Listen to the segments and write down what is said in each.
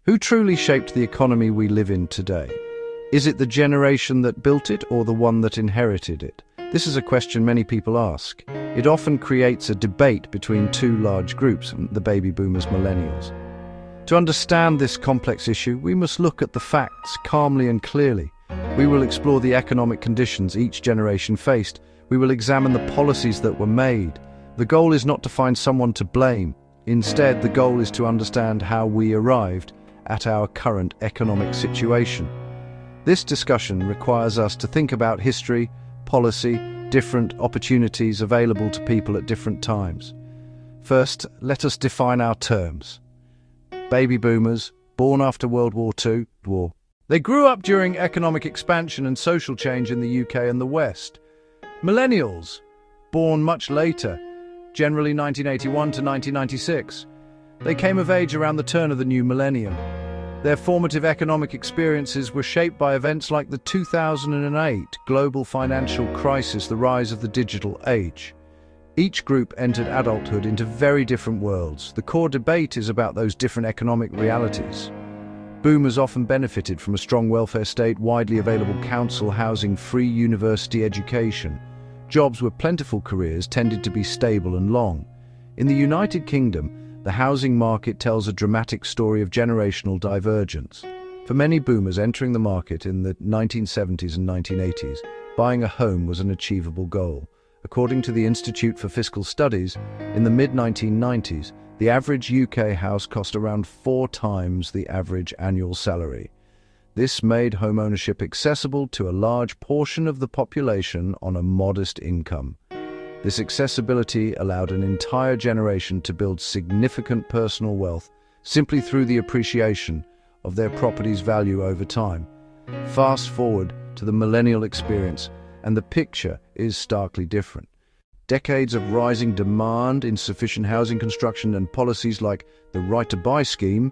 Who truly shaped the economy we live in today? Is it the generation that built it or the one that inherited it? This is a question many people ask. It often creates a debate between two large groups, the baby boomers, millennials. To understand this complex issue, we must look at the facts calmly and clearly. We will explore the economic conditions each generation faced. We will examine the policies that were made. The goal is not to find someone to blame. Instead, the goal is to understand how we arrived at our current economic situation. This discussion requires us to think about history, policy, different opportunities available to people at different times. First, let us define our terms. Baby boomers, born after World War II. They grew up during economic expansion and social change in the UK and the West. Millennials, born much later, generally 1981 to 1996. They came of age around the turn of the new millennium. Their formative economic experiences were shaped by events like the 2008 global financial crisis, the rise of the digital age. Each group entered adulthood into very different worlds. The core debate is about those different economic realities. Boomers often benefited from a strong welfare state, widely available council housing, free university education. Jobs with plentiful careers tended to be stable and long. In the United Kingdom, the housing market tells a dramatic story of generational divergence. For many boomers entering the market in the 1970s and 1980s, buying a home was an achievable goal. According to the Institute for Fiscal Studies, in the mid-1990s, the average UK house cost around 4 times the average annual salary. This made homeownership accessible to a large portion of the population on a modest income. This accessibility allowed an entire generation to build significant personal wealth simply through the appreciation of their property's value over time. Fast forward to the millennial experience, and the picture is starkly different. Decades of rising demand, insufficient housing construction, and policies like the Right to Buy scheme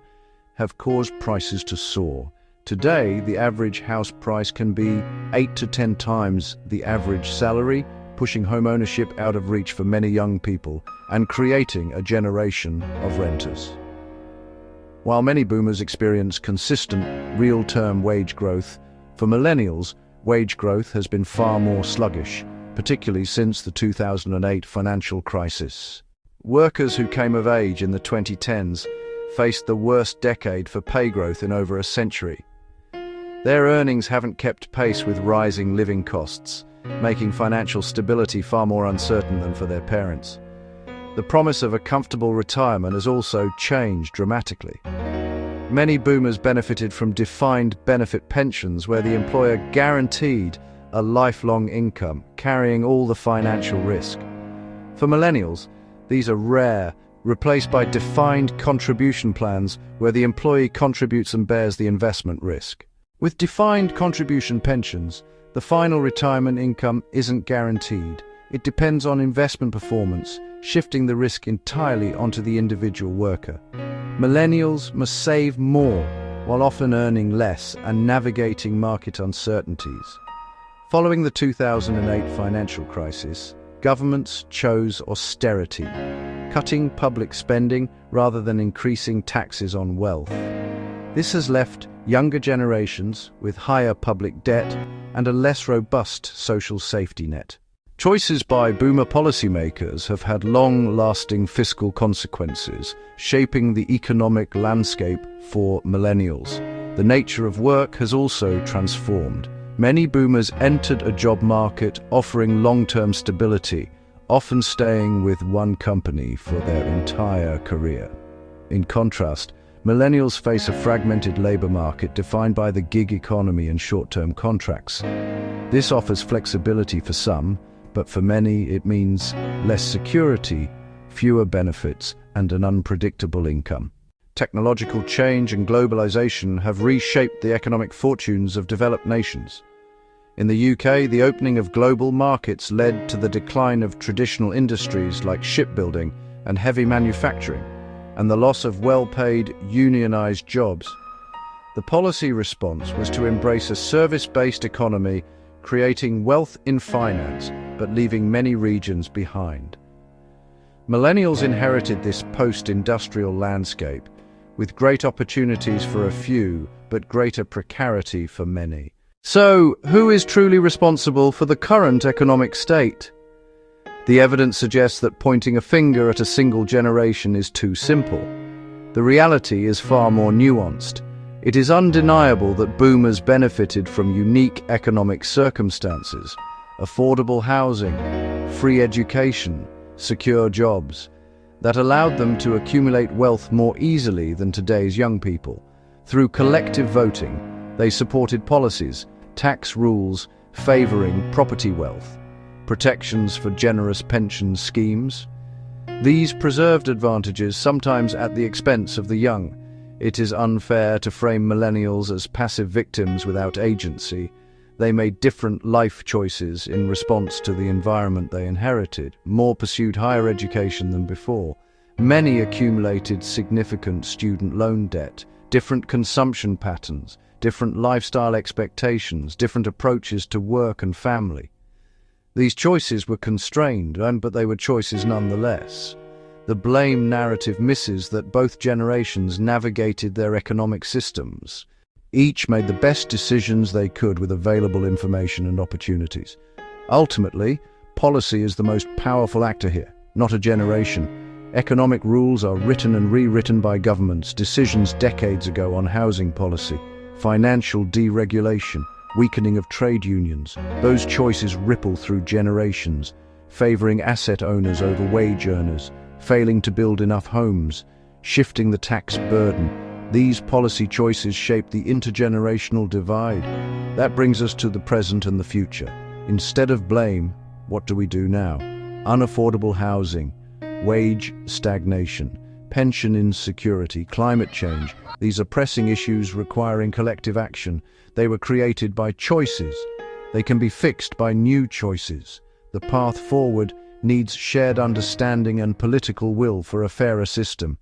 have caused prices to soar. Today, the average house price can be 8 to 10 times the average salary, pushing home ownership out of reach for many young people and creating a generation of renters. While many boomers experience consistent, real-term wage growth, for millennials, wage growth has been far more sluggish, particularly since the 2008 financial crisis. Workers who came of age in the 2010s faced the worst decade for pay growth in over a century. Their earnings haven't kept pace with rising living costs, making financial stability far more uncertain than for their parents. The promise of a comfortable retirement has also changed dramatically. Many boomers benefited from defined benefit pensions where the employer guaranteed a lifelong income, carrying all the financial risk. For millennials, these are rare, replaced by defined contribution plans where the employee contributes and bears the investment risk. With defined contribution pensions, the final retirement income isn't guaranteed. It depends on investment performance, shifting the risk entirely onto the individual worker. Millennials must save more, while often earning less and navigating market uncertainties. Following the 2008 financial crisis, governments chose austerity, cutting public spending rather than increasing taxes on wealth. This has left younger generations with higher public debt and a less robust social safety net. Choices by boomer policymakers have had long-lasting fiscal consequences, shaping the economic landscape for millennials. The nature of work has also transformed. Many boomers entered a job market offering long-term stability, often staying with one company for their entire career. In contrast, millennials face a fragmented labor market defined by the gig economy and short-term contracts. This offers flexibility for some, but for many it means less security, fewer benefits, and an unpredictable income. Technological change and globalisation have reshaped the economic fortunes of developed nations. In the UK, the opening of global markets led to the decline of traditional industries like shipbuilding and heavy manufacturing, and the loss of well-paid, unionised jobs. The policy response was to embrace a service-based economy, creating wealth in finance, but leaving many regions behind. Millennials inherited this post-industrial landscape, with great opportunities for a few, but greater precarity for many. So, who is truly responsible for the current economic state? The evidence suggests that pointing a finger at a single generation is too simple. The reality is far more nuanced. It is undeniable that boomers benefited from unique economic circumstances: affordable housing, free education, secure jobs, that allowed them to accumulate wealth more easily than today's young people. Through collective voting, they supported policies, tax rules favoring property wealth, protections for generous pension schemes. These preserved advantages, sometimes at the expense of the young. It is unfair to frame millennials as passive victims without agency. They made different life choices in response to the environment they inherited. More pursued higher education than before. Many accumulated significant student loan debt, different consumption patterns, different lifestyle expectations, different approaches to work and family. These choices were constrained, but they were choices nonetheless. The blame narrative misses that both generations navigated their economic systems. Each made the best decisions they could with available information and opportunities. Ultimately, policy is the most powerful actor here, not a generation. Economic rules are written and rewritten by governments. Decisions decades ago on housing policy, financial deregulation, weakening of trade unions. Those choices ripple through generations, favoring asset owners over wage earners, failing to build enough homes, shifting the tax burden. These policy choices shape the intergenerational divide. That brings us to the present and the future. Instead of blame, what do we do now? Unaffordable housing, wage stagnation, pension insecurity, climate change. These are pressing issues requiring collective action. They were created by choices. They can be fixed by new choices. The path forward needs shared understanding and political will for a fairer system.